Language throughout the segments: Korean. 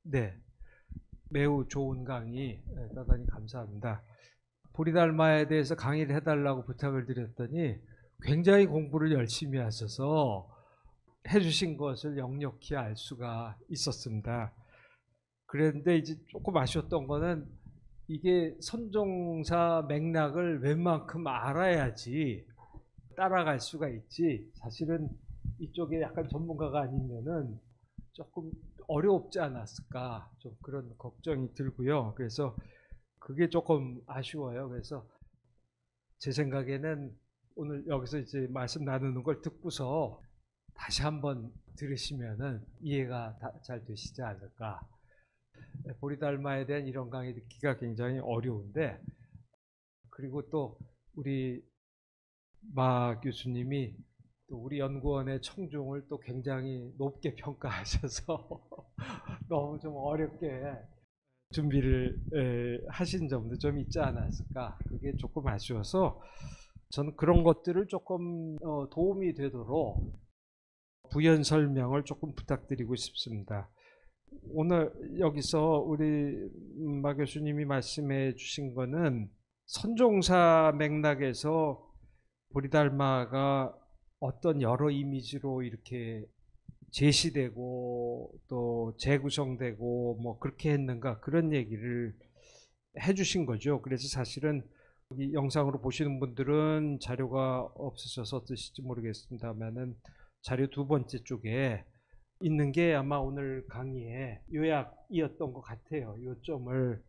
네, 매우 좋은 강의 대단히 감사합니다. 보리달마에 대해서 강의를 해달라고 부탁을 드렸더니 굉장히 공부를 열심히 하셔서 해주신 것을 역력히 알 수가 있었습니다. 그런데 이제 조금 아쉬웠던 거는 이게 선종사 맥락을 웬만큼 알아야지 따라갈 수가 있지, 사실은 이쪽에 약간 전문가가 아니면은 조금 어렵지 않았을까, 좀 그런 걱정이 들고요. 그래서 그게 조금 아쉬워요. 그래서 제 생각에는 오늘 여기서 이제 말씀 나누는 걸 듣고서 다시 한번 들으시면은 이해가 잘 되시지 않을까. 보리달마에 대한 이런 강의 듣기가 굉장히 어려운데, 그리고 또 우리 마 교수님이 또 우리 연구원의 청중을 또 굉장히 높게 평가하셔서 너무 좀 어렵게 준비를 하신 점도 좀 있지 않았을까. 그게 조금 아쉬워서 저는 그런 것들을 조금 도움이 되도록 부연 설명을 조금 부탁드리고 싶습니다. 오늘 여기서 우리 마 교수님이 말씀해 주신 거는 선종사 맥락에서 보리달마가 어떤 여러 이미지로 이렇게 제시되고 또 재구성되고 뭐 그렇게 했는가, 그런 얘기를 해주신 거죠. 그래서 사실은 이 영상으로 보시는 분들은 자료가 없으셔서 어떠실지 모르겠습니다만은 자료 두 번째 쪽에 있는 게 아마 오늘 강의의 요약이었던 것 같아요. 요점을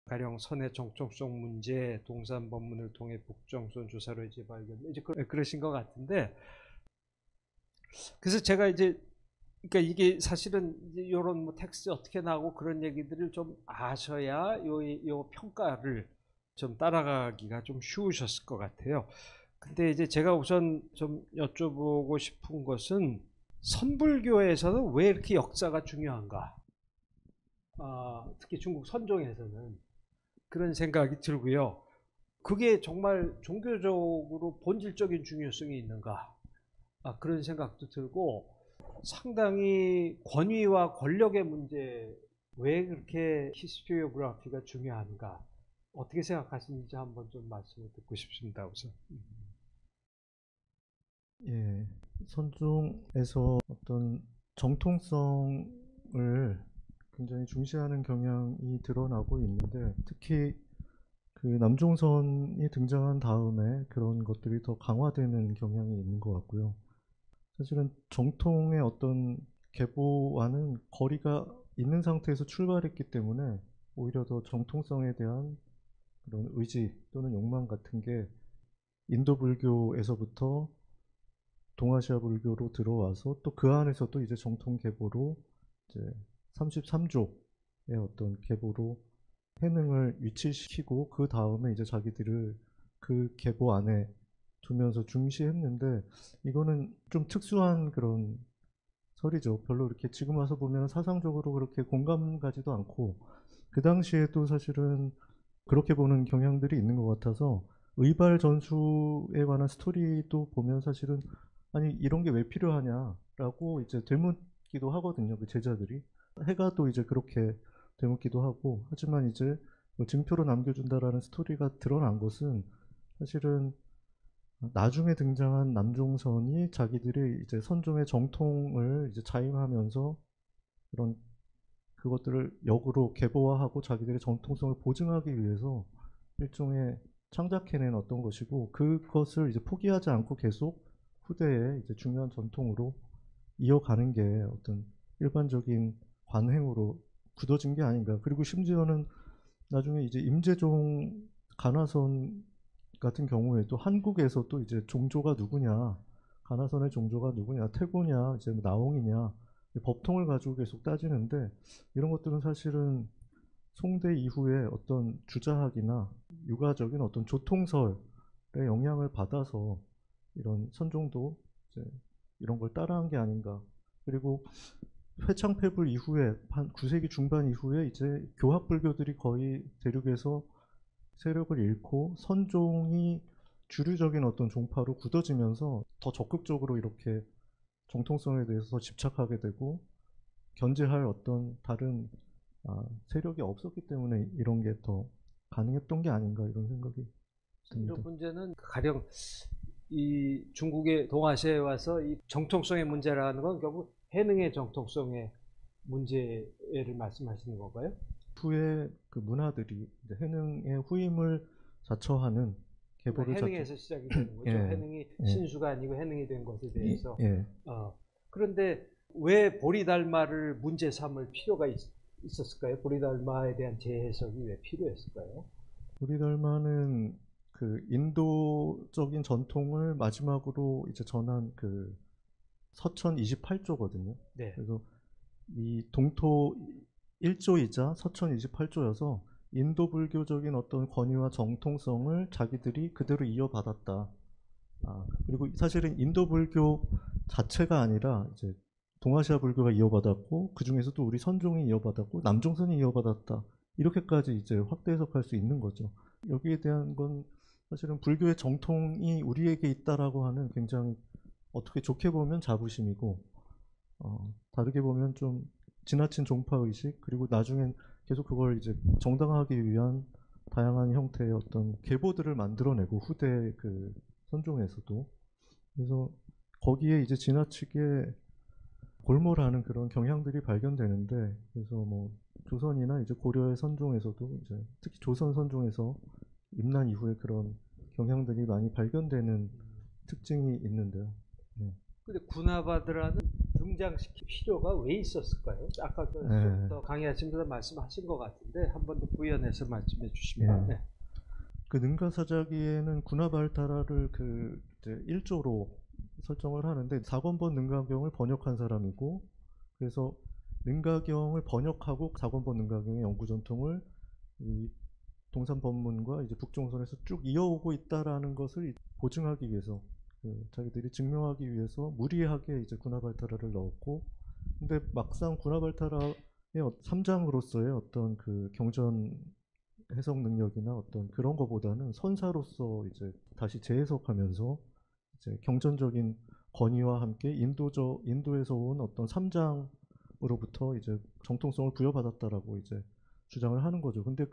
가령 선의 정통성 문제, 동산 법문을 통해 북정선 조사로 이제 발견, 이제 그러신 것 같은데, 그래서 제가 이제, 그러니까 이게 사실은 이런 뭐 텍스트 어떻게 나오고 그런 얘기들을 좀 아셔야 요 평가를 좀 따라가기가 좀 쉬우셨을 것 같아요. 근데 이제 제가 우선 좀 여쭤보고 싶은 것은 선불교에서는 왜 이렇게 역사가 중요한가? 특히 중국 선종에서는 그런 생각이 들고요. 그게 정말 종교적으로 본질적인 중요성이 있는가? 그런 생각도 들고, 상당히 권위와 권력의 문제, 왜 그렇게 히스토리오그래피가 중요한가? 어떻게 생각하시는지 한번 좀 말씀을 듣고 싶습니다. 우선. 예, 선종에서 어떤 정통성을 굉장히 중시하는 경향이 드러나고 있는데, 특히 그 남종선이 등장한 다음에 그런 것들이 더 강화되는 경향이 있는 것 같고요. 사실은 정통의 어떤 계보와는 거리가 있는 상태에서 출발했기 때문에 오히려 더 정통성에 대한 그런 의지 또는 욕망 같은 게 인도 불교에서부터 동아시아 불교로 들어와서 또 그 안에서도 이제 정통 계보로 이제 33조의 어떤 계보로 해능을 위치시키고 그 다음에 이제 자기들을 그 계보 안에 두면서 중시했는데, 이거는 좀 특수한 그런 설이죠. 별로 이렇게 지금 와서 보면 사상적으로 그렇게 공감 가지도 않고, 그 당시에도 사실은 그렇게 보는 경향들이 있는 것 같아서 의발 전수에 관한 스토리도 보면 사실은 아니 이런 게 왜 필요하냐라고 이제 되묻기도 하거든요. 그 제자들이 해가 또 이제 그렇게 되묻기도 하고, 하지만 이제 뭐 증표로 남겨준다라는 스토리가 드러난 것은 사실은 나중에 등장한 남종선이 자기들이 이제 선종의 정통을 이제 자임하면서 그런 그것들을 역으로 계보화하고 자기들의 정통성을 보증하기 위해서 일종의 창작해낸 어떤 것이고, 그것을 이제 포기하지 않고 계속 후대에 이제 중요한 전통으로 이어가는 게 어떤 일반적인 관행으로 굳어진 게 아닌가. 그리고 심지어는 나중에 이제 임재종 가나선 같은 경우에도 한국에서도 이제 종조가 누구냐, 가나선의 종조가 누구냐, 태고냐, 이제 뭐 나홍이냐, 법통을 가지고 계속 따지는데, 이런 것들은 사실은 송대 이후에 어떤 주자학이나 유가적인 어떤 조통설의 영향을 받아서 이런 선종도 이제 이런 걸 따라한 게 아닌가. 그리고 회창폐불 이후에 한 9세기 중반 이후에 이제 교합불교들이 거의 대륙에서 세력을 잃고 선종이 주류적인 어떤 종파로 굳어지면서 더 적극적으로 이렇게 정통성에 대해서 집착하게 되고 견제할 어떤 다른 세력이 없었기 때문에 이런 게 더 가능했던 게 아닌가 이런 생각이 듭니다. 이런 문제는 가령 이 중국의 동아시아에 와서 이 정통성의 문제라는 건 결국 해능의 정통성의 문제를 말씀하시는 건가요? 후에 그 문화들이 이제 해능의 후임을 자처하는 계보를 해능에서 시작이 되는 거죠. 예, 해능이 예. 신수가 아니고 해능이 된 것에 대해서. 예. 그런데 왜 보리달마를 문제 삼을 필요가 있었을까요? 보리달마에 대한 재해석이 왜 필요했을까요? 보리달마는 그 인도적인 전통을 마지막으로 이제 전한 그 서천 28조거든요. 네. 그래서 이 동토 1조이자 서천 28조여서 인도 불교적인 어떤 권위와 정통성을 자기들이 그대로 이어받았다. 그리고 사실은 인도 불교 자체가 아니라 이제 동아시아 불교가 이어받았고 그 중에서도 우리 선종이 이어받았고 남종선이 이어받았다. 이렇게까지 이제 확대 해석할 수 있는 거죠. 여기에 대한 건 사실은 불교의 정통이 우리에게 있다라고 하는 굉장히 어떻게 좋게 보면 자부심이고 다르게 보면 좀 지나친 종파의식 그리고 나중엔 계속 그걸 이제 정당화하기 위한 다양한 형태의 어떤 계보들을 만들어내고 후대 그 선종에서도 그래서 거기에 이제 지나치게 골몰하는 그런 경향들이 발견되는데 그래서 뭐 조선이나 이제 고려의 선종에서도 이제 특히 조선 선종에서 임난 이후에 그런 경향들이 많이 발견되는 특징이 있는데요. 네. 근데 군화바드라는 등장시킬 필요가 왜 있었을까요? 아까 좀 더 강의하신 분들 말씀하신 것 같은데 한 번 더 부연해서 말씀해 주시면. 네. 그 능가사자기에는 군화발타라를 그 이제 1조로 설정을 하는데 사권번 능가경을 번역한 사람이고 그래서 능가경을 번역하고 사권번 능가경의 연구 전통을 이 동산법문과 이제 북종선에서 쭉 이어오고 있다라는 것을 보증하기 위해서 자기들이 증명하기 위해서 무리하게 이제 군화발타라를 넣었고 근데 막상 군화발타라의 3장으로서의 어떤 그 경전 해석 능력이나 어떤 그런 거보다는 선사로서 이제 다시 재해석하면서 이제 경전적인 권위와 함께 인도에서 온 어떤 3장으로부터 이제 정통성을 부여받았다라고 이제 주장을 하는 거죠. 근데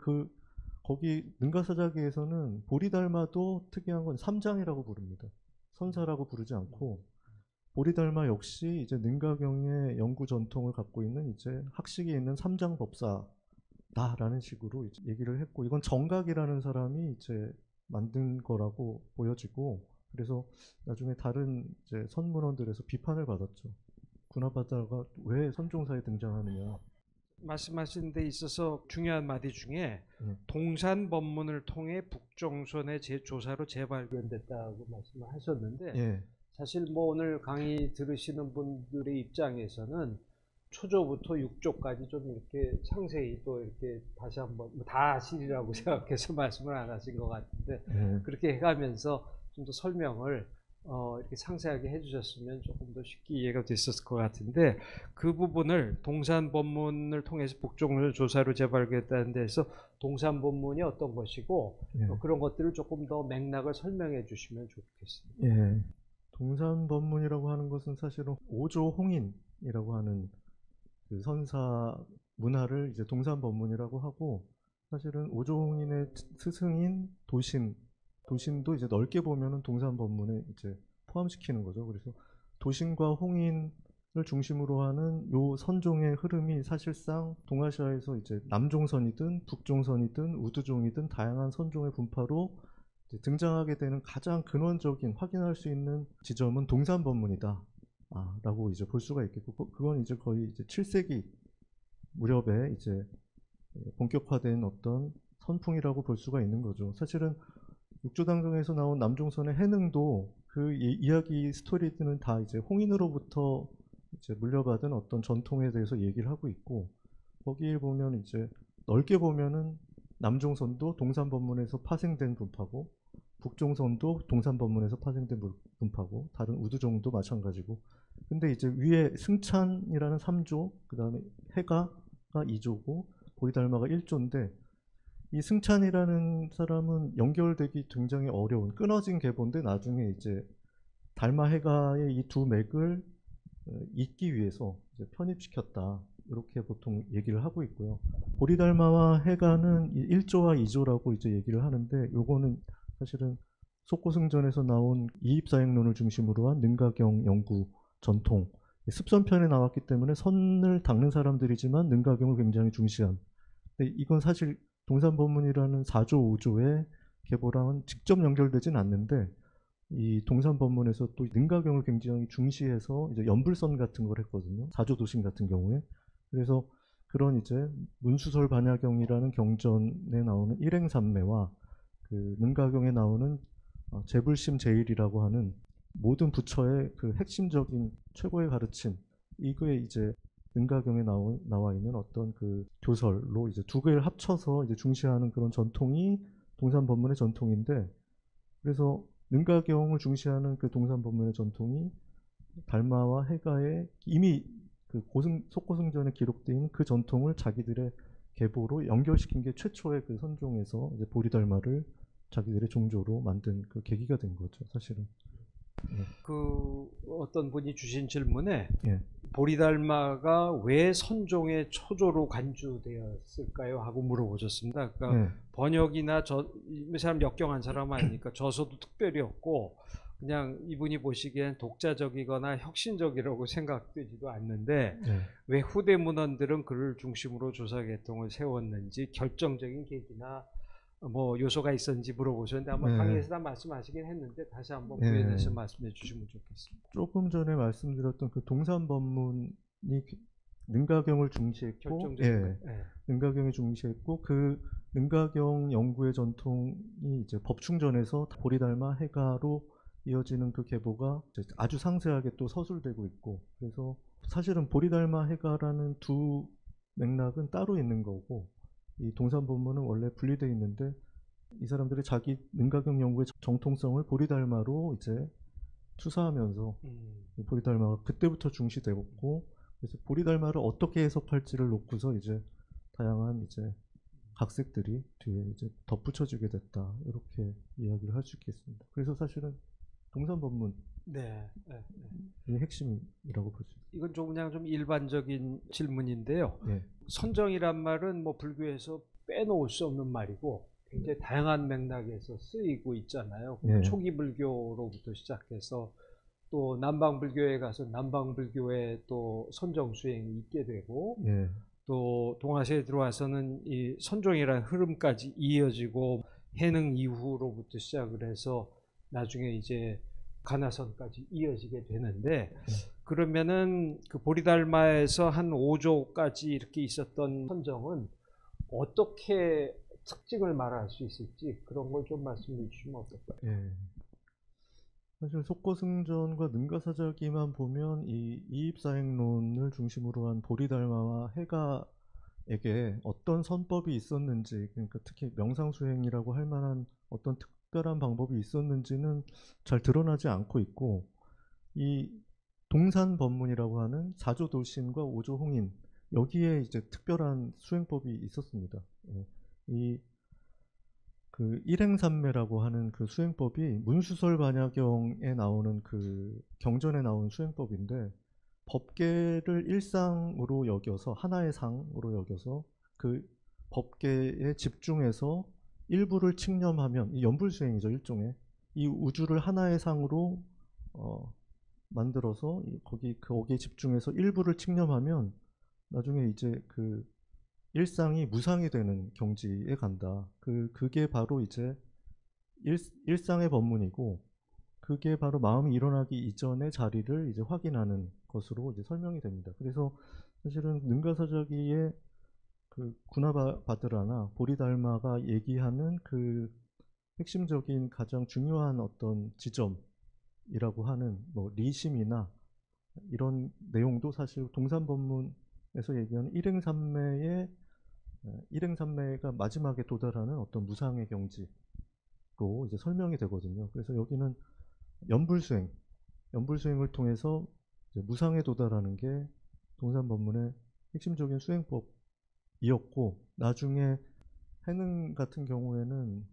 거기 능가사자기에서는 보리달마도 특이한 건 3장이라고 부릅니다. 선사라고 부르지 않고 보리달마 역시 이제 능가경의 연구 전통을 갖고 있는 이제 학식이 있는 3장 법사다라는 식으로 이제 얘기를 했고 이건 정각이라는 사람이 이제 만든 거라고 보여지고 그래서 나중에 다른 이제 선문원들에서 비판을 받았죠. 군화바다가 왜 선종사에 등장하느냐. 말씀하신 데 있어서 중요한 마디 중에 동산법문을 통해 북종선의 조사로 재발견됐다고 말씀을 하셨는데 사실 뭐 오늘 강의 들으시는 분들의 입장에서는 초조부터 육조까지 좀 이렇게 상세히 또 이렇게 다시 한번 다 아시리라고 생각해서 말씀을 안 하신 것 같은데 그렇게 해가면서 좀 더 설명을 이렇게 상세하게 해주셨으면 조금 더 쉽게 이해가 됐었을 것 같은데 그 부분을 동산법문을 통해서 북종선 조사로 재발견했다는 데서 동산법문이 어떤 것이고 그런 것들을 조금 더 맥락을 설명해 주시면 좋겠습니다. 동산법문이라고 하는 것은 사실은 오조홍인이라고 하는 그 선사 문화를 이제 동산법문이라고 하고 사실은 오조홍인의 스승인 도신도 이제 넓게 보면은 동산법문에 이제 포함시키는 거죠. 그래서 도신과 홍인을 중심으로 하는 요 선종의 흐름이 사실상 동아시아에서 이제 남종선이든 북종선이든 우두종이든 다양한 선종의 분파로 이제 등장하게 되는 가장 근원적인 확인할 수 있는 지점은 동산법문이다. 라고 이제 볼 수가 있겠고 그건 이제 거의 이제 7세기 무렵에 이제 본격화된 어떤 선풍이라고 볼 수가 있는 거죠. 사실은 육조당경에서 나온 남종선의 해능도 그 이야기 스토리들은 다 이제 홍인으로부터 이제 물려받은 어떤 전통에 대해서 얘기를 하고 있고 거기에 보면 이제 넓게 보면은 남종선도 동산법문에서 파생된 분파고 북종선도 동산법문에서 파생된 분파고 다른 우두종도 마찬가지고 근데 이제 위에 승찬이라는 3조 그 다음에 해가가 2조고 보리달마가 1조인데 이 승찬이라는 사람은 연결되기 굉장히 어려운 끊어진 계보인데 나중에 이제 달마 해가의 이 두 맥을 잇기 위해서 이제 편입시켰다 이렇게 보통 얘기를 하고 있고요. 보리달마와 해가는 1조와 2조라고 이제 얘기를 하는데 요거는 사실은 속고승전에서 나온 이입사행론을 중심으로 한 능가경 연구 전통 습선편에 나왔기 때문에 선을 닦는 사람들이지만 능가경을 굉장히 중시한. 근데 이건 사실 동산법문이라는 4조, 5조의 계보랑은 직접 연결되진 않는데 이 동산법문에서 또 능가경을 굉장히 중시해서 이제 연불선 같은 걸 했거든요. 4조 도신 같은 경우에. 그래서 그런 이제 문수설 반야경이라는 경전에 나오는 일행삼매와 그 능가경에 나오는 제불심 제일이라고 하는 모든 부처의 그 핵심적인 최고의 가르침, 이거에 이제 능가경에 나와 있는 어떤 그 교설로 이제 두 개를 합쳐서 이제 중시하는 그런 전통이 동산법문의 전통인데, 그래서 능가경을 중시하는 그 동산법문의 전통이 달마와 해가의 이미 그 속고승전에 기록된 그 전통을 자기들의 계보로 연결시킨 게 최초의 그 선종에서 이제 보리달마를 자기들의 종조로 만든 그 계기가 된 거죠, 사실은. 예. 그 어떤 분이 주신 질문에 예. 보리달마가 왜 선종의 초조로 간주되었을까요? 하고 물어보셨습니다. 그러니까 예. 번역이나 이 사람 역경한 사람 아니니까 저서도 특별히 없고 그냥 이분이 보시기엔 독자적이거나 혁신적이라고 생각되지도 않는데 예. 왜 후대 문헌들은 그를 중심으로 조사 계통을 세웠는지 결정적인 계기나 뭐 요소가 있었는지 물어보셨는데 아마 네. 강의에서 다 말씀하시긴 했는데 다시 한번 네. 부연해서 말씀해 주시면 좋겠습니다. 조금 전에 말씀드렸던 그 동산법문이 능가경을 중시했고, 결정적인 예, 거. 예. 능가경을 중시했고 그 능가경 연구의 전통이 이제 법충전에서 보리달마 해가로 이어지는 그 계보가 이제 아주 상세하게 또 서술되고 있고, 그래서 사실은 보리달마 해가라는 두 맥락은 따로 있는 거고 이 동산법문은 원래 분리되어 있는데 이 사람들이 자기 능가경 연구의 정통성을 보리달마로 이제 투사하면서 보리달마가 그때부터 중시되었고, 그래서 보리달마를 어떻게 해석할지를 놓고서 이제 다양한 이제 각색들이 뒤에 이제 덧붙여지게 됐다, 이렇게 이야기를 할 수 있겠습니다. 그래서 사실은 동산법문이 네. 네. 핵심이라고 볼 수 있습니다. 이건 좀 그냥 좀 일반적인 질문인데요. 예. 선정이란 말은 뭐 불교에서 빼놓을 수 없는 말이고 굉장히 다양한 맥락에서 쓰이고 있잖아요. 예. 초기 불교로부터 시작해서 또 남방 불교에 가서 남방 불교에 또 선정 수행이 있게 되고 예. 또 동아시아에 들어와서는 이 선종이라는 흐름까지 이어지고 해능 이후로부터 시작을 해서 나중에 이제 가나선까지 이어지게 되는데 그러면은 그 보리달마에서 한 5조까지 이렇게 있었던 선정은 어떻게 특징을 말할 수 있을지 그런 걸 좀 말씀해 주시면 어떨까요? 예. 사실 속고승전과 능가사자기만 보면 이 이입사행론을 중심으로 한 보리달마와 해가에게 어떤 선법이 있었는지, 그러니까 특히 명상수행이라고 할 만한 어떤 특별한 방법이 있었는지는 잘 드러나지 않고 있고, 이 동산법문이라고 하는 4조 도신과 5조 홍인, 여기에 이제 특별한 수행법이 있었습니다. 예. 이 그 일행삼매라고 하는 그 수행법이 문수설 반야경에 나오는 그 경전에 나오는 수행법인데, 법계를 일상으로 여겨서 하나의 상으로 여겨서 그 법계에 집중해서 일부를 칙념하면, 이 연불수행이죠, 일종의. 이 우주를 하나의 상으로 만들어서 거기에 집중해서 일부를 칙념하면 나중에 이제 그 일상이 무상이 되는 경지에 간다. 그게 바로 이제 일상의 법문이고, 그게 바로 마음이 일어나기 이전의 자리를 이제 확인하는 것으로 이제 설명이 됩니다. 그래서 사실은 능가사자기의 그 구나바드라나 보리달마가 얘기하는 그 핵심적인 가장 중요한 어떤 지점이라고 하는 뭐 리심이나 이런 내용도 사실 동산법문에서 얘기하는 일행삼매가 마지막에 도달하는 어떤 무상의 경지로 이제 설명이 되거든요. 그래서 여기는 연불수행을 통해서 이제 무상에 도달하는 게 동산법문의 핵심적인 수행법이었고, 나중에 해능 같은 경우에는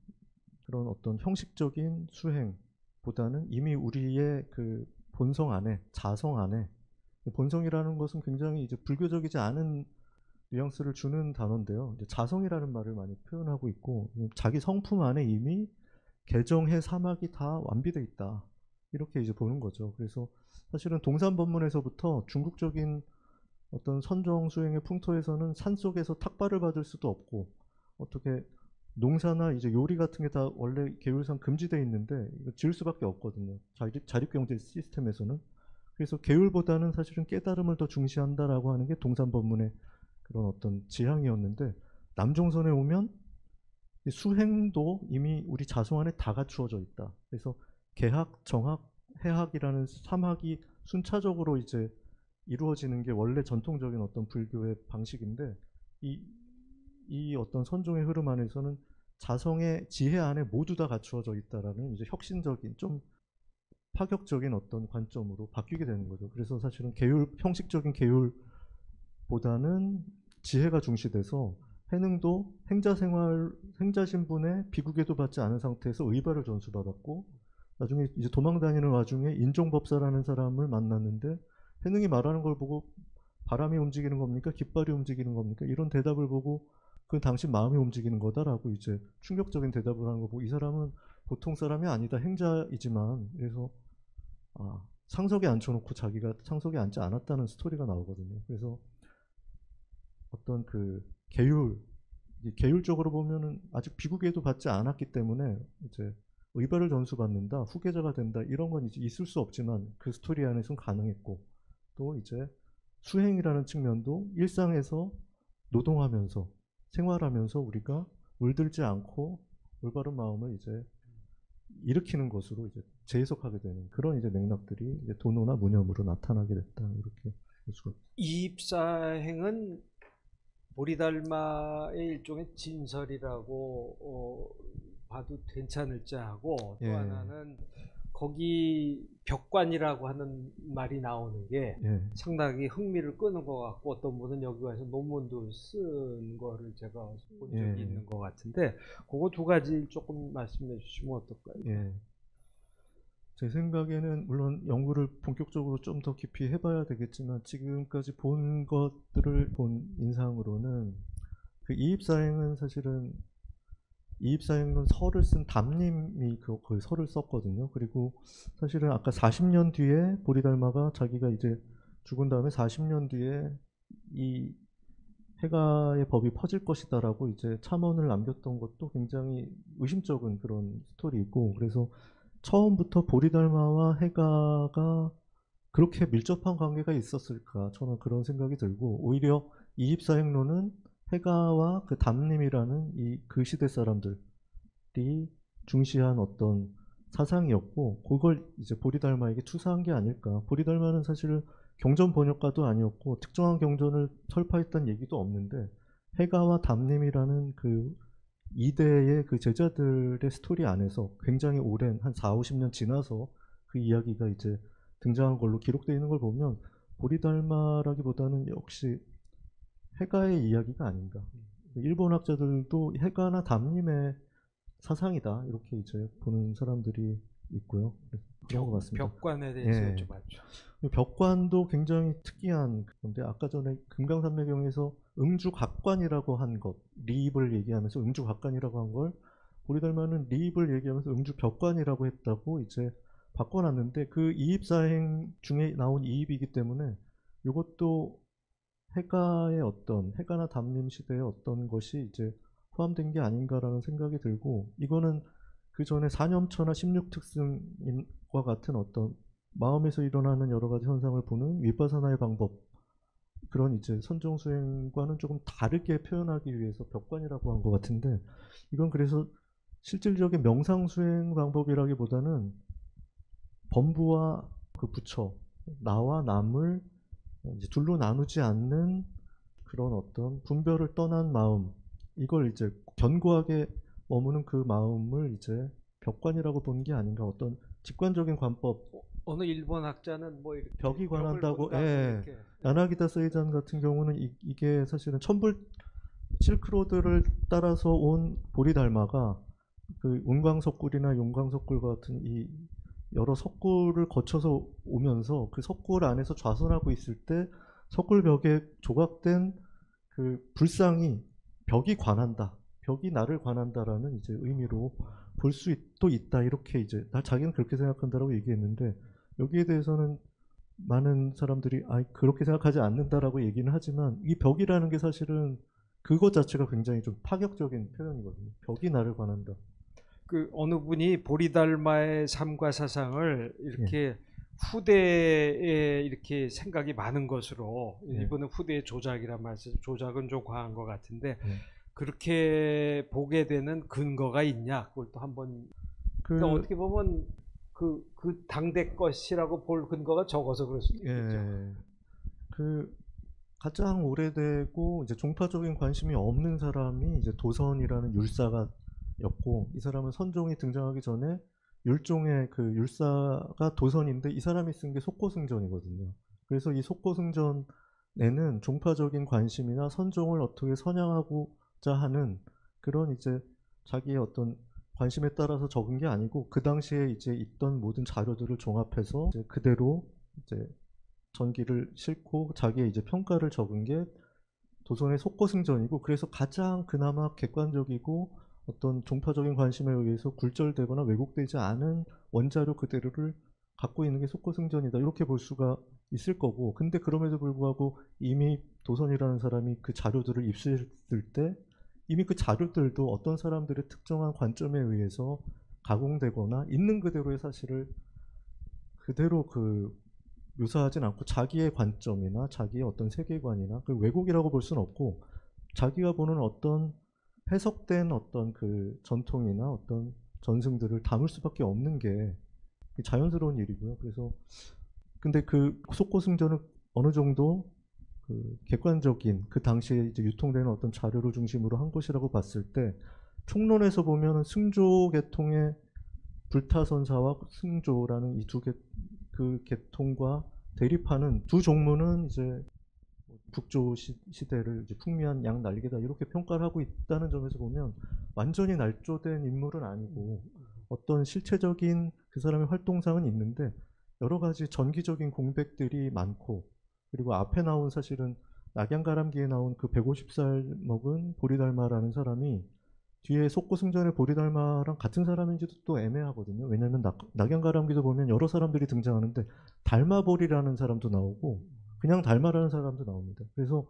그런 어떤 형식적인 수행보다는 이미 우리의 그 본성 안에, 자성 안에 본성이라는 것은 굉장히 이제 불교적이지 않은 뉘앙스를 주는 단어인데요. 이제 자성이라는 말을 많이 표현하고 있고 자기 성품 안에 이미 개정해 사막이 다 완비돼 있다. 이렇게 이제 보는 거죠. 그래서 사실은 동산법문에서부터 중국적인 어떤 선정 수행의 풍토에서는 산속에서 탁발을 받을 수도 없고 어떻게 농사나 이제 요리 같은 게 다 원래 계율상 금지돼 있는데 이거 지을 수밖에 없거든요. 자립경제 시스템에서는. 그래서 계율보다는 사실은 깨달음을 더 중시한다라고 하는 게 동산법문의 그런 어떤 지향이었는데 남종선에 오면 수행도 이미 우리 자성 안에 다 갖추어져 있다. 그래서 개학, 정학, 해학이라는 3학이 순차적으로 이제 이루어지는 게 원래 전통적인 어떤 불교의 방식인데 이 어떤 선종의 흐름 안에서는 자성의 지혜 안에 모두 다 갖추어져 있다라는 이제 혁신적인 좀 파격적인 어떤 관점으로 바뀌게 되는 거죠. 그래서 사실은 계율 형식적인 계율보다는 지혜가 중시돼서 해능도 행자 신분의 비구계도 받지 않은 상태에서 의발을 전수받았고 나중에 이제 도망 다니는 와중에 인종법사라는 사람을 만났는데 해능이 말하는 걸 보고 바람이 움직이는 겁니까? 깃발이 움직이는 겁니까? 이런 대답을 보고 그건 당신 마음이 움직이는 거다라고 이제 충격적인 대답을 하는 거 보고 이 사람은 보통 사람이 아니다. 행자이지만 그래서 상석에 앉혀놓고 자기가 상석에 앉지 않았다는 스토리가 나오거든요. 그래서 어떤 그 계율적으로 보면은 아직 비구계도 받지 않았기 때문에 이제 의발을 전수받는다, 후계자가 된다 이런 건 이제 있을 수 없지만 그 스토리 안에서는 가능했고 또 이제 수행이라는 측면도 일상에서 노동하면서 생활하면서 우리가 물들지 않고 올바른 마음을 이제 일으키는 것으로 이제 재해석하게 되는 그런 이제 맥락들이 이제 도노나 무념으로 나타나게 됐다 이렇게 볼 수가 있습니다. 이입사행은 보리달마의 일종의 진설이라고 봐도 괜찮을지 하고 또 예. 하나는 거기 벽관이라고 하는 말이 나오는 게 예. 상당히 흥미를 끄는 것 같고 어떤 분은 여기 와서 논문도 쓴 거를 제가 본 적이 예. 있는 것 같은데 그거 두 가지 조금 말씀해 주시면 어떨까요? 예. 제 생각에는 물론 연구를 본격적으로 좀 더 깊이 해봐야 되겠지만 지금까지 본 것들을 본 인상으로는 그 이입사행은 사실은 이입사행은 설을 쓴 담님이 그 설을 썼거든요. 그리고 사실은 아까 40년 뒤에 보리달마가 자기가 이제 죽은 다음에 40년 뒤에 이 해가의 법이 퍼질 것이다라고 이제 첨언을 남겼던 것도 굉장히 의심쩍은 그런 스토리이고 그래서 처음부터 보리달마와 해가가 그렇게 밀접한 관계가 있었을까 저는 그런 생각이 들고 오히려 이입사행론은 해가와 그 담님이라는 이 그 시대 사람들이 중시한 어떤 사상이었고 그걸 이제 보리달마에게 투사한 게 아닐까. 보리달마는 사실 경전 번역가도 아니었고 특정한 경전을 설파했다는 얘기도 없는데 해가와 담님이라는 그 이대의 그 제자들의 스토리 안에서 굉장히 오랜 한 4, 50년 지나서 그 이야기가 이제 등장한 걸로 기록되어 있는 걸 보면 보리달마라기보다는 역시 해가의 이야기가 아닌가. 일본 학자들도 해가나 담님의 사상이다 이렇게 이제 보는 사람들이 있고요. 그런 것 같습니다. 벽관에 대해서 예. 여쭤봤죠. 벽관도 굉장히 특이한 건데 아까 전에 금강산매경에서 음주각관이라고 한 것, 리입을 얘기하면서 음주각관이라고 한 걸 보리달마는 리입을 얘기하면서 음주벽관이라고 했다고 이제 바꿔놨는데 그 이입사행 중에 나온 이입이기 때문에 이것도 해가의 어떤 해가나 담림 시대의 어떤 것이 이제 포함된 게 아닌가라는 생각이 들고 이거는 그 전에 사념처나 16특승과 같은 어떤 마음에서 일어나는 여러 가지 현상을 보는 위파사나의 방법 그런 이제 선정 수행과는 조금 다르게 표현하기 위해서 벽관이라고 한 것 같은데 이건 그래서 실질적인 명상 수행 방법이라기보다는 범부와 그 부처 나와 남을 이제 둘로 나누지 않는 그런 어떤 분별을 떠난 마음 이걸 이제 견고하게 머무는 그 마음을 이제 벽관이라고 보는 게 아닌가 어떤 직관적인 관법 어느 일본 학자는 뭐 이렇게 벽이 관한다고 예. 야나기다 세이잔 같은 경우는 이게 사실은 천불 실크로드를 따라서 온 보리달마가 그 운광석굴이나 용광석굴 같은 이 여러 석굴을 거쳐서 오면서 그 석굴 안에서 좌선하고 있을 때 석굴 벽에 조각된 그 불상이 벽이 관한다, 벽이 나를 관한다라는 이제 의미로 볼 수 또 있다, 이렇게 이제 자기는 그렇게 생각한다라고 얘기했는데, 여기에 대해서는 많은 사람들이 그렇게 생각하지 않는다라고 얘기는 하지만, 이 벽이라는 게 사실은 그것 자체가 굉장히 좀 파격적인 표현이거든요. 벽이 나를 관한다. 그 어느 분이 보리달마의 삶과 사상을 예. 이렇게 후대에 이렇게 생각이 많은 것으로, 예. 이분은 후대의 조작이란 말씀, 조작은 좀 과한 것 같은데 예. 그렇게 보게 되는 근거가 있냐? 그걸 또 한번, 그러니까 어떻게 보면 그 당대 것이라고 볼 근거가 적어서 그럴 수도 있겠죠. 예. 그 가장 오래되고 이제 종파적인 관심이 없는 사람이 이제 도선이라는 율사가였고, 이 사람은 선종이 등장하기 전에 율종의 그 율사가 도선인데, 이 사람이 쓴 게 속고승전이거든요. 그래서 이 속고승전에는 종파적인 관심이나 선종을 어떻게 선양하고자 하는 그런 이제 자기의 어떤 관심에 따라서 적은 게 아니고, 그 당시에 이제 있던 모든 자료들을 종합해서 이제 그대로 이제 전기를 싣고 자기의 이제 평가를 적은 게 도선의 속고승전이고, 그래서 가장 그나마 객관적이고 어떤 종파적인 관심에 의해서 굴절되거나 왜곡되지 않은 원자료 그대로를 갖고 있는 게 속고승전이다, 이렇게 볼 수가 있을 거고, 근데 그럼에도 불구하고 이미 도선이라는 사람이 그 자료들을 입수했을 때 이미 그 자료들도 어떤 사람들의 특정한 관점에 의해서 가공되거나 있는 그대로의 사실을 그대로 그 묘사하진 않고, 자기의 관점이나 자기의 어떤 세계관이나 그 왜곡이라고 볼 수는 없고, 자기가 보는 어떤 해석된 어떤 그 전통이나 어떤 전승들을 담을 수밖에 없는 게 자연스러운 일이고요. 그래서 근데 그 속고승전은 어느 정도 그 객관적인 그 당시에 이제 유통되는 어떤 자료를 중심으로 한 것이라고 봤을 때, 총론에서 보면 승조 계통의 불타선사와 승조라는 이 두 그 계통과 대립하는 두 종문은 이제 북조 시대를 이제 풍미한 양날개다, 이렇게 평가를 하고 있다는 점에서 보면 완전히 날조된 인물은 아니고, 어떤 실체적인 그 사람의 활동상은 있는데 여러 가지 전기적인 공백들이 많고, 그리고 앞에 나온 사실은 낙양가람기에 나온 그 150살 먹은 보리달마라는 사람이 뒤에 속고승전의 보리달마랑 같은 사람인지도 또 애매하거든요. 왜냐하면 낙양가람기도 보면 여러 사람들이 등장하는데 달마보리라는 사람도 나오고 그냥 달마라는 사람도 나옵니다. 그래서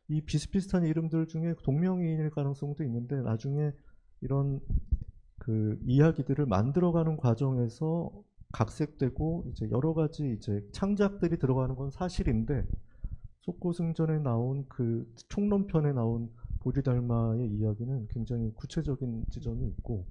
이 비슷비슷한 이름들 중에 동명이인일 가능성도 있는데, 나중에 이런 그 이야기들을 만들어가는 과정에서 각색되고 이제 여러 가지 이제 창작들이 들어가는 건 사실인데, 속고승전에 나온 그 총론편에 나온 보리달마의 이야기는 굉장히 구체적인 지점이 있고,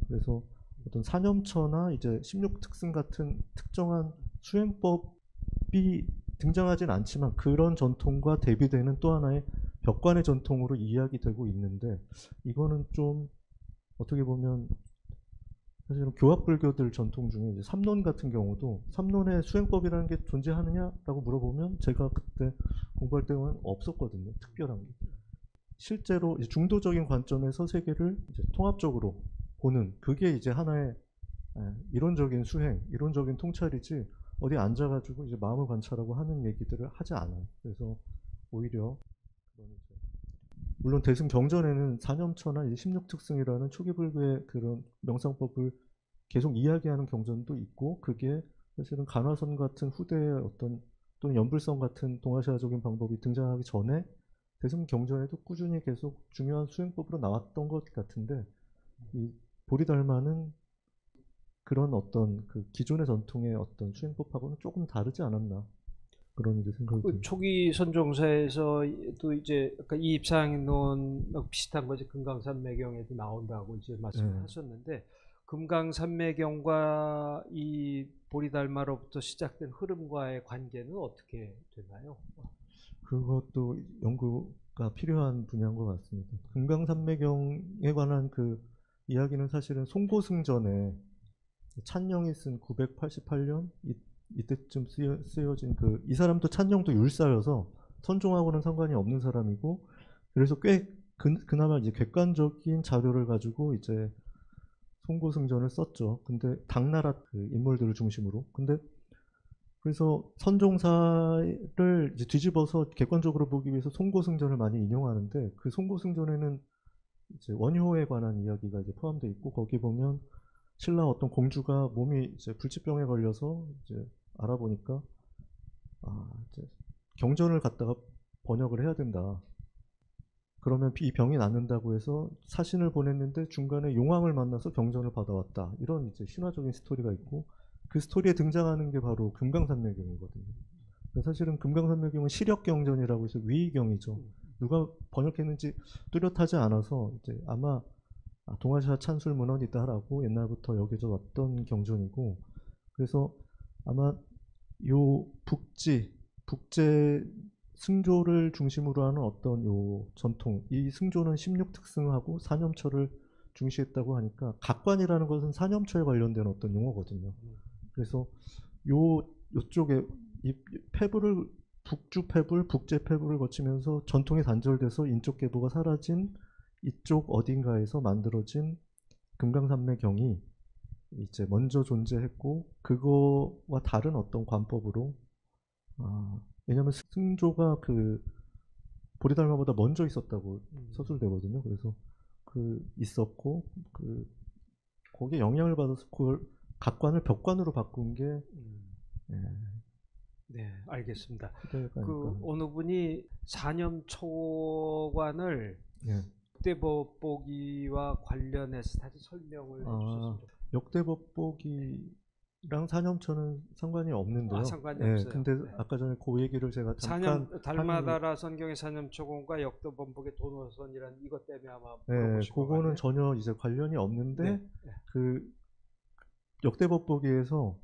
그래서 어떤 사념처나 이제 16특승 같은 특정한 수행법이 등장하진 않지만 그런 전통과 대비되는 또 하나의 벽관의 전통으로 이야기되고 있는데, 이거는 좀 어떻게 보면 사실은 교합불교들 전통 중에 이제 삼론 같은 경우도, 삼론에 수행법이라는 게 존재하느냐라고 물어보면 제가 그때 공부할 때는 없었거든요. 특별한 게. 실제로 이제 중도적인 관점에서 세계를 이제 통합적으로 보는, 그게 이제 하나의 이론적인 수행, 이론적인 통찰이지, 어디 앉아가지고 이제 마음을 관찰하고 하는 얘기들을 하지 않아요. 그래서 오히려 물론 대승 경전에는 사념처나 이제 16특승이라는 초기 불교의 그런 명상법을 계속 이야기하는 경전도 있고, 그게 사실은 간화선 같은 후대의 어떤 또는 연불성 같은 동아시아적인 방법이 등장하기 전에 대승 경전에도 꾸준히 계속 중요한 수행법으로 나왔던 것 같은데, 이 보리달마는 그런 어떤 그 기존의 전통의 어떤 수행법하고는 조금 다르지 않았나, 그런 이제 생각이 그 듭니다. 초기 선종사에서도 이제 아까 이입상론 비슷한 거지, 금강산매경에도 나온다고 이제 말씀하셨는데, 금강산매경과 이 보리달마로부터 시작된 흐름과의 관계는 어떻게 되나요? 그것도 연구가 필요한 분야인 것 같습니다. 금강산매경에 관한 그 이야기는 사실은 송고승전에 찬영이 쓴 988년 이때쯤 쓰여진 그, 이 사람도 찬영도 율사여서 선종하고는 상관이 없는 사람이고, 그래서 꽤 그나마 이제 객관적인 자료를 가지고 이제 송고승전을 썼죠. 근데 당나라 그 인물들을 중심으로. 근데 그래서 선종사를 이제 뒤집어서 객관적으로 보기 위해서 송고승전을 많이 인용하는데 그 송고승전에는 이제 원효에 관한 이야기가 이제 포함되어 있고 거기 보면 신라 어떤 공주가 몸이 이제 불치병에 걸려서 이제 알아보니까 이제 경전을 갖다가 번역을 해야 된다. 그러면 이 병이 낫는다고 해서 사신을 보냈는데 중간에 용왕을 만나서 경전을 받아왔다. 이런 이제 신화적인 스토리가 있고 그 스토리에 등장하는 게 바로 금강산매경이거든요. 사실은 금강산매경은 시력경전이라고 해서 위의경이죠. 누가 번역했는지 뚜렷하지 않아서 이제 아마 동아시아 찬술문헌이다라고 옛날부터 여겨져 왔던 경전이고 그래서 아마 요 북제 승조를 중심으로 하는 어떤 요 전통, 이 승조는 16특승하고 사념처를 중시했다고 하니까 각관이라는 것은 사념처에 관련된 어떤 용어거든요. 그래서 요쪽에 이 패불을 북주 패불, 북제 패불을 거치면서 전통이 단절돼서 인적 계보가 사라진 이쪽 어딘가에서 만들어진 금강산매경이 이제 먼저 존재했고 그거와 다른 어떤 관법으로 왜냐하면 승조가 그 보리달마보다 먼저 있었다고 서술되거든요. 그래서 그 있었고 그 거기에 영향을 받아서 그걸 각관을 벽관으로 바꾼 게 네, 알겠습니다. 그러니까. 그 어느 분이 사념초관을 역대법보기와 관련해서 다시 설명을 해주셨습니다. 역대법보기랑 사념처는 상관이 없는데요. 상관이 없어요. 근데 아까 전에 그 얘기를 제가 잠깐 달마다라 성경의 사념초관과 역대법보기의 도노선이라는 이것 때문에 아마 그거는 전혀 이제 관련이 없는데 그 역대법보기에서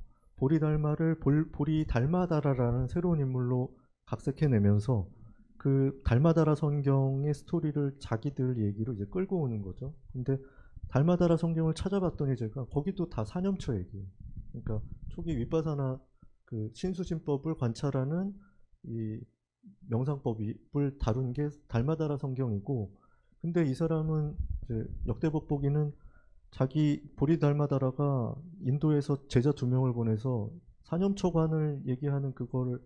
보리달마다라라는 새로운 인물로 각색해내면서 그 달마다라 성경의 스토리를 자기들 얘기로 이제 끌고 오는 거죠. 근데 달마다라 성경을 찾아봤더니 제가 거기도 다 사념처 얘기예요. 그러니까 초기 윗바사나 그 신수진법을 관찰하는 이 명상법을 다룬 게 달마다라 성경이고, 근데 이 사람은 이제 역대법보기는 자기 보리달마다라가 인도에서 제자 2명을 보내서 사념처관을 얘기하는 그거를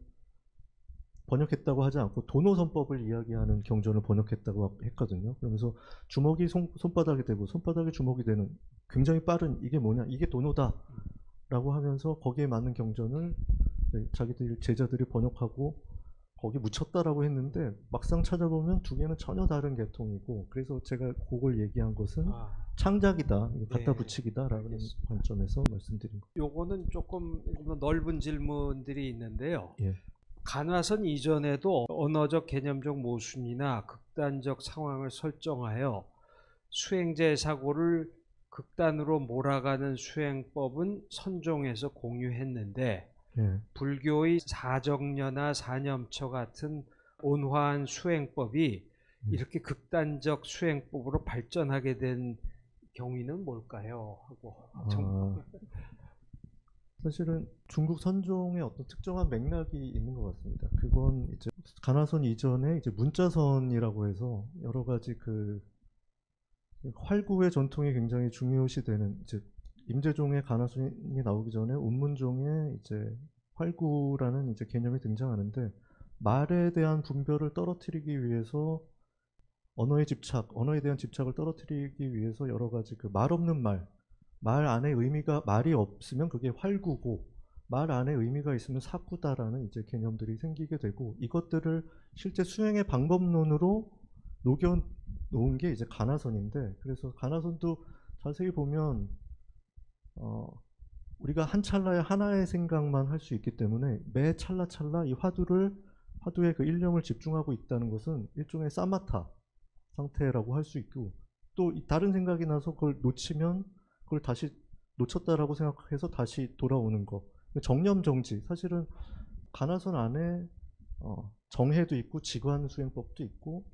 번역했다고 하지 않고 도노선법을 이야기하는 경전을 번역했다고 했거든요. 그러면서 주먹이 손바닥이 되고 손바닥이 주먹이 되는 굉장히 빠른 이게 뭐냐, 이게 도노다라고 하면서 거기에 맞는 경전을 자기들 제자들이 번역하고 거기 묻혔다라고 했는데 막상 찾아보면 두 개는 전혀 다른 계통이고, 그래서 제가 그걸 얘기한 것은 창작이다, 갖다 붙이기다라는 관점에서 말씀드린 거예요. 요거는 조금 넓은 질문들이 있는데요. 예. 간화선 이전에도 언어적 개념적 모순이나 극단적 상황을 설정하여 수행자의 사고를 극단으로 몰아가는 수행법은 선종에서 공유했는데 불교의 사정녀나 사념처 같은 온화한 수행법이 이렇게 극단적 수행법으로 발전하게 된 경위는 뭘까요? 하고 사실은 중국 선종의 어떤 특정한 맥락이 있는 것 같습니다. 그건 이제 간화선 이전에 이제 문자선이라고 해서 여러 가지 그 활구의 전통이 굉장히 중요시되는, 이제 임재종의 간화선이 나오기 전에 운문종의 이제 활구라는 이제 개념이 등장하는데, 말에 대한 분별을 떨어뜨리기 위해서 언어에 대한 집착을 떨어뜨리기 위해서 여러 가지 그 말 없는 말 안에 의미가, 말이 없으면 그게 활구고 말 안에 의미가 있으면 사구다라는 이제 개념들이 생기게 되고, 이것들을 실제 수행의 방법론으로 녹여 놓은 게 이제 간화선인데, 그래서 간화선도 자세히 보면 우리가 한 찰나에 하나의 생각만 할 수 있기 때문에 매 찰나찰나 이 화두의 그 일념을 집중하고 있다는 것은 일종의 사마타 상태라고 할 수 있고, 또 다른 생각이 나서 그걸 놓치면 그걸 다시 놓쳤다라고 생각해서 다시 돌아오는 거. 정념정지. 사실은 간화선 안에 정해도 있고 지관 수행법도 있고,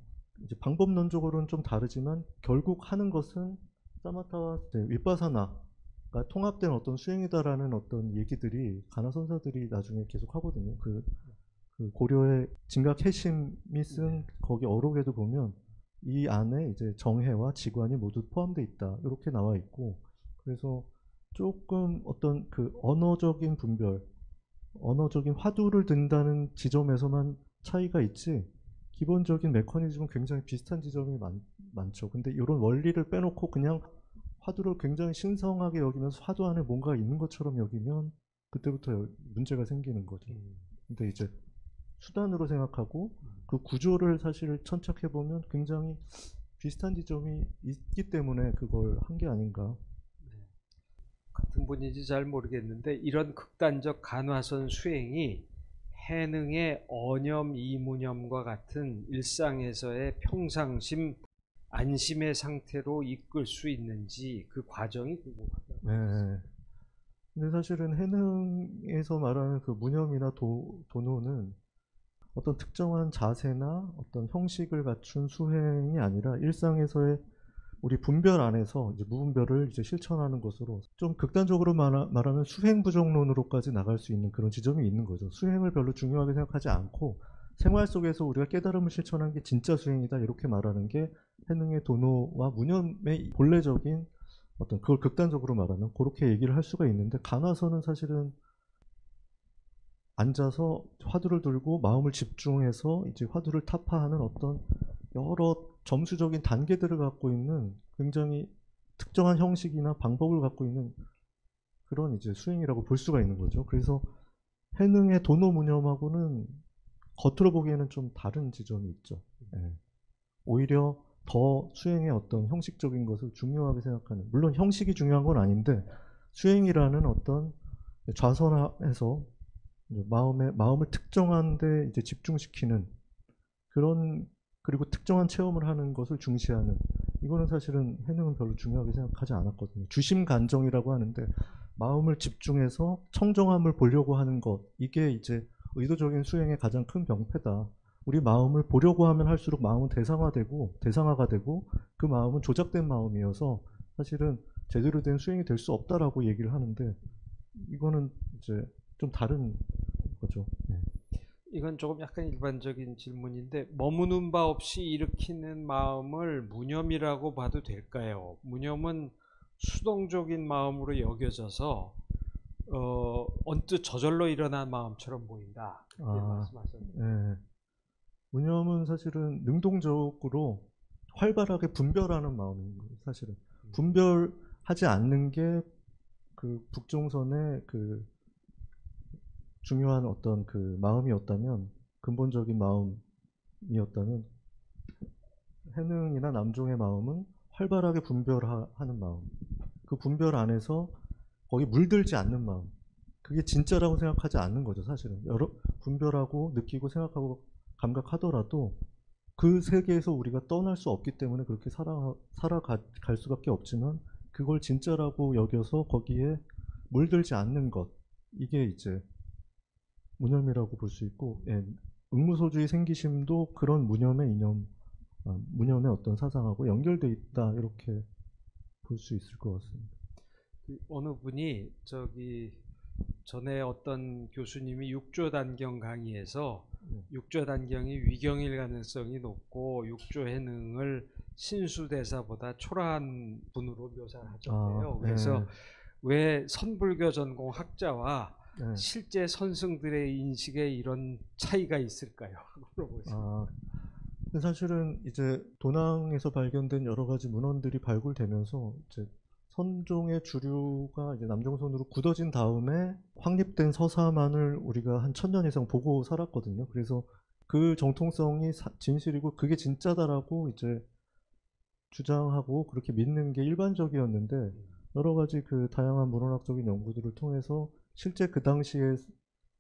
이제 방법론적으로는 좀 다르지만 결국 하는 것은 사마타와 윗바사나가 통합된 어떤 수행이다라는 어떤 얘기들이 간화선사들이 나중에 계속 하거든요. 그 고려의 진각해심이 쓴 거기 어록에도 보면 이 안에 이제 정해와 지관이 모두 포함되어 있다, 이렇게 나와 있고, 그래서 조금 어떤 그 언어적인 분별, 언어적인 화두를 든다는 지점에서만 차이가 있지, 기본적인 메커니즘은 굉장히 비슷한 지점이 많죠. 근데 이런 원리를 빼놓고 그냥 화두를 굉장히 신성하게 여기면서 화두 안에 뭔가 있는 것처럼 여기면 그때부터 문제가 생기는 거죠. 근데 이제 수단으로 생각하고 그 구조를 사실 천착해 보면 굉장히 비슷한 지점이 있기 때문에 그걸 한 게 아닌가. 같은 분인지 잘 모르겠는데 이런 극단적 간화선 수행이 해능의 어념, 이무념과 같은 일상에서의 평상심, 안심의 상태로 이끌 수 있는지 그 과정이 궁금하다. 네. 근데 사실은 해능에서 말하는 그 무념이나 도노는 어떤 특정한 자세나 어떤 형식을 갖춘 수행이 아니라 일상에서의 우리 분별 안에서 이제 무분별을 이제 실천하는 것으로, 좀 극단적으로 말하면 수행 부정론으로까지 나갈 수 있는 그런 지점이 있는 거죠. 수행을 별로 중요하게 생각하지 않고 생활 속에서 우리가 깨달음을 실천하는 게 진짜 수행이다, 이렇게 말하는 게 해능의 도노와 무념의 본래적인 어떤, 그걸 극단적으로 말하면 그렇게 얘기를 할 수가 있는데, 간화서는 사실은 앉아서 화두를 들고 마음을 집중해서 이제 화두를 타파하는 어떤 여러 점수적인 단계들을 갖고 있는 굉장히 특정한 형식이나 방법을 갖고 있는 그런 이제 수행이라고 볼 수가 있는 거죠. 그래서 해능의 도노무념하고는 겉으로 보기에는 좀 다른 지점이 있죠. 예. 오히려 더 수행의 어떤 형식적인 것을 중요하게 생각하는, 물론 형식이 중요한 건 아닌데 수행이라는 어떤 좌선해서 마음을 특정한 데 이제 집중시키는 그런, 그리고 특정한 체험을 하는 것을 중시하는, 이거는 사실은 해능은 별로 중요하게 생각하지 않았거든요. 주심 간정이라고 하는데 마음을 집중해서 청정함을 보려고 하는 것, 이게 이제 의도적인 수행의 가장 큰 병폐다. 우리 마음을 보려고 하면 할수록 마음은 대상화가 되고 그 마음은 조작된 마음이어서 사실은 제대로 된 수행이 될 수 없다라고 얘기를 하는데, 이거는 이제 좀 다른 거죠. 네. 이건 조금 약간 일반적인 질문인데 머무는 바 없이 일으키는 마음을 무념이라고 봐도 될까요? 무념은 수동적인 마음으로 여겨져서 언뜻 저절로 일어난 마음처럼 보인다, 그렇게 말씀하셨는데. 네. 무념은 사실은 능동적으로 활발하게 분별하는 마음인 거예요. 사실은 분별하지 않는 게 그 북종선의 그 중요한 어떤 그 마음이었다면, 근본적인 마음이었다면, 해능이나 남종의 마음은 활발하게 분별하는 마음, 그 분별 안에서 거기 물들지 않는 마음, 그게 진짜라고 생각하지 않는 거죠. 사실은 여러 분별하고 느끼고 생각하고 감각하더라도 그 세계에서 우리가 떠날 수 없기 때문에 그렇게 살아갈 수밖에 없지만, 그걸 진짜라고 여겨서 거기에 물들지 않는 것, 이게 이제 무념이라고 볼 수 있고, 예, 응무소주의 생기심도 그런 무념의 이념, 무념의 어떤 사상하고 연결돼 있다, 이렇게 볼 수 있을 것 같습니다. 어느 분이 전에 어떤 교수님이 육조단경 강의에서 육조단경이 위경일 가능성이 높고 육조해능을 신수대사보다 초라한 분으로 묘사를 하셨대요. 그래서 네. 왜 선불교 전공 학자와 네. 실제 선승들의 인식에 이런 차이가 있을까요? 물어보겠습니다. 사실은 이제 도낭에서 발견된 여러 가지 문헌들이 발굴되면서 이제 선종의 주류가 이제 남종선으로 굳어진 다음에 확립된 서사만을 우리가 한 1000년 이상 보고 살았거든요. 그래서 그 정통성이 진실이고 그게 진짜다라고 이제 주장하고 그렇게 믿는 게 일반적이었는데, 여러 가지 그 다양한 문헌학적인 연구들을 통해서 실제 그 당시의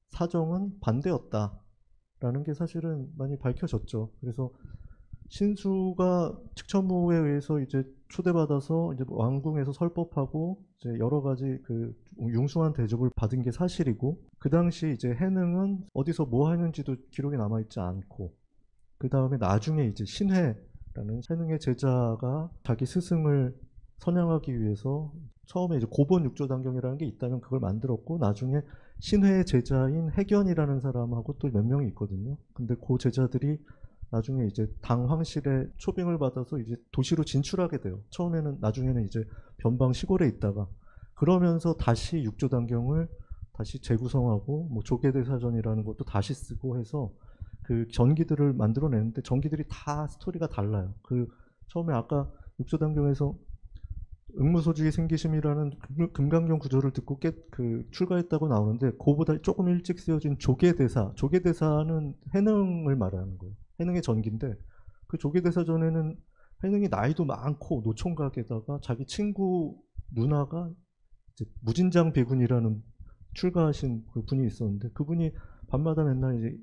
사정은 반대였다라는 게 사실은 많이 밝혀졌죠. 그래서 신수가 측천무에 의해서 이제 초대받아서 이제 왕궁에서 설법하고 이제 여러 가지 그 융숭한 대접을 받은 게 사실이고, 그 당시 이제 해능은 어디서 뭐 하는지도 기록이 남아 있지 않고, 그 다음에 나중에 이제 신회라는 해능의 제자가 자기 스승을 선양하기 위해서 처음에 이제 고본 육조단경이라는 게 있다면 그걸 만들었고, 나중에 신회의 제자인 해견이라는 사람하고 또 몇 명이 있거든요. 근데 그 제자들이 나중에 이제 당 황실의 초빙을 받아서 이제 도시로 진출하게 돼요. 처음에는, 나중에는 이제 변방 시골에 있다가 그러면서 다시 육조단경을 다시 재구성하고 뭐 조계대사전이라는 것도 다시 쓰고 해서 그 전기들을 만들어내는데 전기들이 다 스토리가 달라요. 그 처음에 아까 육조단경에서 응무소지의 생기심이라는 금강경 구조를 듣고 출가했다고 나오는데 그보다 조금 일찍 쓰여진 조계대사. 조계대사는 해능을 말하는 거예요. 해능의 전기인데 그 조계대사전에는 해능이 나이도 많고 노총각에다가 자기 친구 누나가 이제 무진장 비군이라는 출가하신 그 분이 있었는데 그분이 밤마다 맨날 이제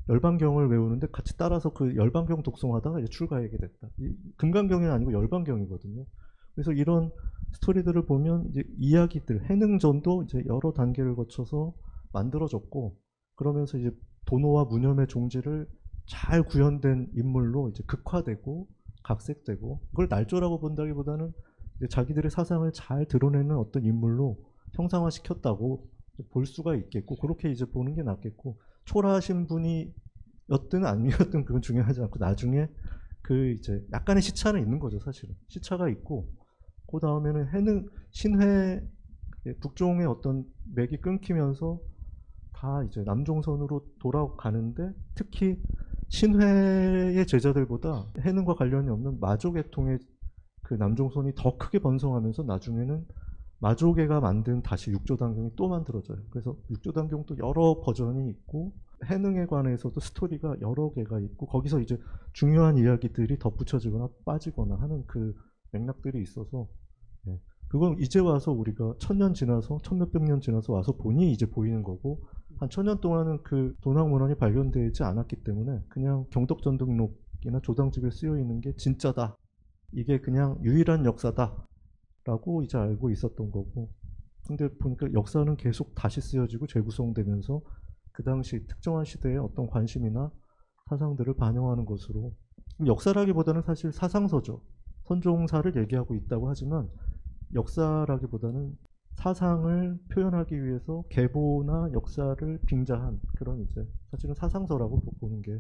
열반경을 외우는데 같이 따라서 그 열반경 독송하다가 이제 출가하게 됐다. 금강경이 아니고 열반경이거든요. 그래서 이런 스토리들을 보면 이제 이야기들, 해능전도 이제 여러 단계를 거쳐서 만들어졌고 그러면서 이제 도노와 무념의 종지를 잘 구현된 인물로 이제 극화되고 각색되고 그걸 날조라고 본다기보다는 이제 자기들의 사상을 잘 드러내는 어떤 인물로 형상화시켰다고 볼 수가 있겠고 그렇게 이제 보는 게 낫겠고 초라하신 분이었든 아니었든 그건 중요하지 않고 나중에 그 이제 약간의 시차는 있는 거죠 사실은 시차가 있고 그 다음에는 해능 신회 북종의 어떤 맥이 끊기면서 다 이제 남종선으로 돌아가는데 특히 신회의 제자들보다 해능과 관련이 없는 마조계통의 그 남종선이 더 크게 번성하면서 나중에는 마조계가 만든 다시 육조단경이 또 만들어져요. 그래서 육조단경도 여러 버전이 있고 해능에 관해서도 스토리가 여러 개가 있고 거기서 이제 중요한 이야기들이 덧붙여지거나 빠지거나 하는 그 맥락들이 있어서 그건 이제 와서 우리가 1000년 지나서 1000몇백 년 지나서 와서 보니 이제 보이는 거고 한 1000년 동안은 그 도낙문헌이 발견되지 않았기 때문에 그냥 경덕전등록이나 조당집에 쓰여 있는 게 진짜다. 이게 그냥 유일한 역사다. 라고 이제 알고 있었던 거고 근데 보니까 역사는 계속 다시 쓰여지고 재구성되면서 그 당시 특정한 시대의 어떤 관심이나 사상들을 반영하는 것으로 역사라기보다는 사실 사상서죠. 선종사를 얘기하고 있다고 하지만 역사라기보다는 사상을 표현하기 위해서 계보나 역사를 빙자한 그런 이제 사실은 사상서라고 보는 게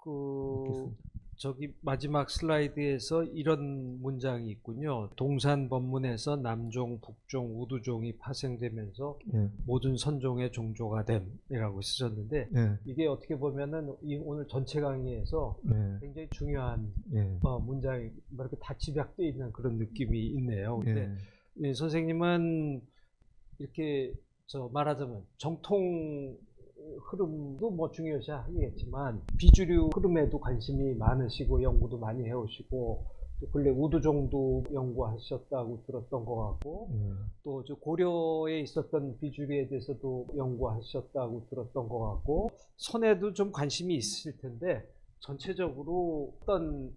그 저기 마지막 슬라이드에서 이런 문장이 있군요. 동산 법문에서 남종, 북종, 우두종이 파생되면서 모든 선종의 종조가 됨이라고 쓰셨는데 이게 어떻게 보면은 오늘 전체 강의에서 굉장히 중요한 문장이 이렇게 다 집약되어 있는 그런 느낌이 있네요. 근데 선생님은 이렇게 말하자면 정통 흐름도 뭐 중요시 하겠지만 비주류 흐름에도 관심이 많으시고 연구도 많이 해오시고 또 근래 우두종도 연구하셨다고 들었던 것 같고 또 저 고려에 있었던 비주류에 대해서도 연구하셨다고 들었던 것 같고 선에도 좀 관심이 있으실 텐데 전체적으로 어떤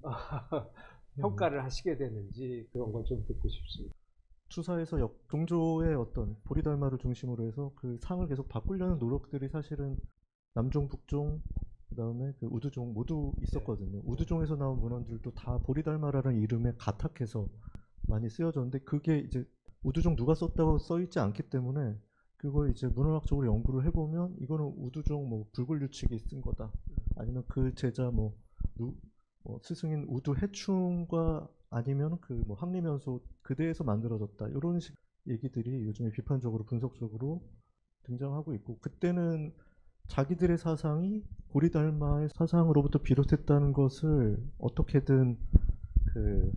평가를 하시게 되는지 그런 걸 좀 듣고 싶습니다. 추사에서 종조의 어떤 보리달마를 중심으로 해서 그 상을 계속 바꾸려는 노력들이 사실은 남종, 북종, 그 다음에 그 우두종 모두 있었거든요. 우두종에서 나온 문헌들도 다 보리달마라는 이름에 가탁해서 많이 쓰여졌는데 그게 이제 우두종 누가 썼다고 써있지 않기 때문에 그걸 이제 문헌학적으로 연구를 해보면 이거는 우두종 뭐 불굴유칙이 쓴 거다. 아니면 그 제자 스승인 우두해충과 아니면 그 뭐 항림연소 그대에서 만들어졌다 이런 식 얘기들이 요즘에 비판적으로 분석적으로 등장하고 있고 그때는 자기들의 사상이 보리달마의 사상으로부터 비롯했다는 것을 어떻게든 그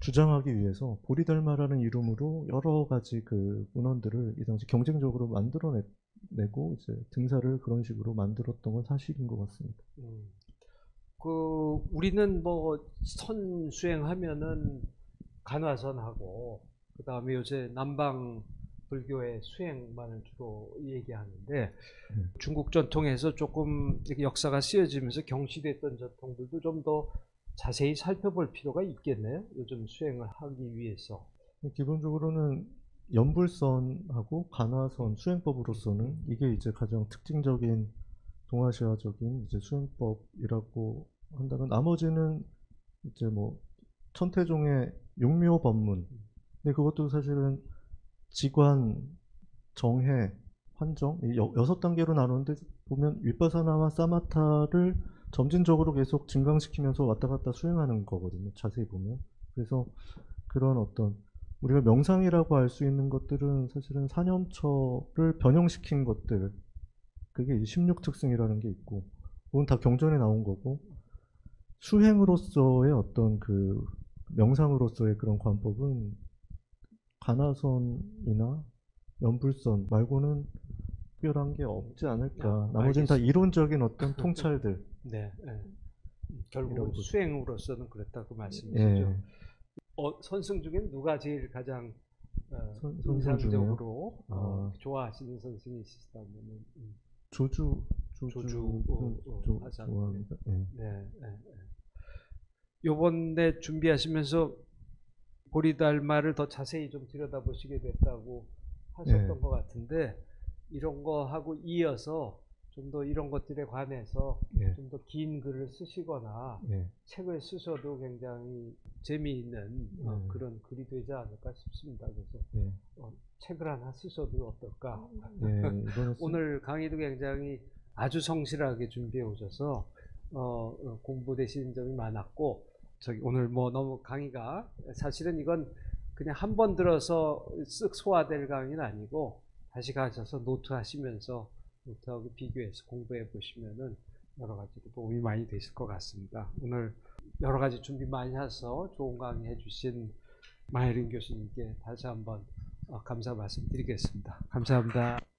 주장하기 위해서 보리달마라는 이름으로 여러 가지 그 문헌들을 이 당시 경쟁적으로 만들어내고 이제 등사를 그런 식으로 만들었던 건 사실인 것 같습니다. 우리는 뭐 선 수행하면은 간화선하고 그 다음에 요새 남방 불교의 수행만을 주로 얘기하는데 중국 전통에서 조금 역사가 쓰여지면서 경시됐던 전통들도 좀 더 자세히 살펴볼 필요가 있겠네요. 요즘 수행을 하기 위해서. 기본적으로는 연불선하고 간화선 수행법으로서는 이게 이제 가장 특징적인 동아시아적인 이제 수행법이라고 한다면 나머지는 이제 뭐 천태종의 용묘법문 근데 그것도 사실은 지관, 정해, 환정 6단계로 나누는데 보면 윗바사나와 사마타를 점진적으로 계속 증강시키면서 왔다 갔다 수행하는 거거든요. 자세히 보면. 그래서 그런 어떤 우리가 명상이라고 할 수 있는 것들은 사실은 사념처를 변형시킨 것들, 그게 16특승이라는 게 있고, 그건 다 경전에 나온 거고, 수행으로서의 어떤 그 명상으로서의 그런 관법은 가나선이나 연불선 말고는 특별한 게 없지 않을까. 나머지는 다 알겠습니다. 이론적인 어떤 통찰들. 네, 네. 결국은 이런 거죠. 수행으로서는 그렇다고 말씀이시죠. 예. 선승 중에 누가 제일 가장 선생 인상적으로 아. 좋아하시는 선생이시다면은 조주 하자. 좋아합니다. 예. 네, 네, 네. 요번에 준비하시면서 보리달마를 더 자세히 좀 들여다보시게 됐다고 하셨던 네. 것 같은데 이런 거 하고 이어서 좀 더 이런 것들에 관해서 예. 좀 더 긴 글을 쓰시거나 예. 책을 쓰셔도 굉장히 재미있는 그런 글이 되지 않을까 싶습니다. 그래서 예. 책을 하나 쓰셔도 어떨까? 예. 이번에 오늘 강의도 굉장히 아주 성실하게 준비해 오셔서 공부되시는 점이 많았고 오늘 뭐 너무 강의가 사실은 이건 그냥 한 번 들어서 쓱 소화될 강의는 아니고 다시 가셔서 노트 하시면서 노트하고 비교해서 공부해 보시면은 여러 가지로 도움이 많이 되실 것 같습니다. 오늘 여러 가지 준비 많이 해서 좋은 강의 해주신 마혜린 교수님께 다시 한번 감사 말씀드리겠습니다. 감사합니다.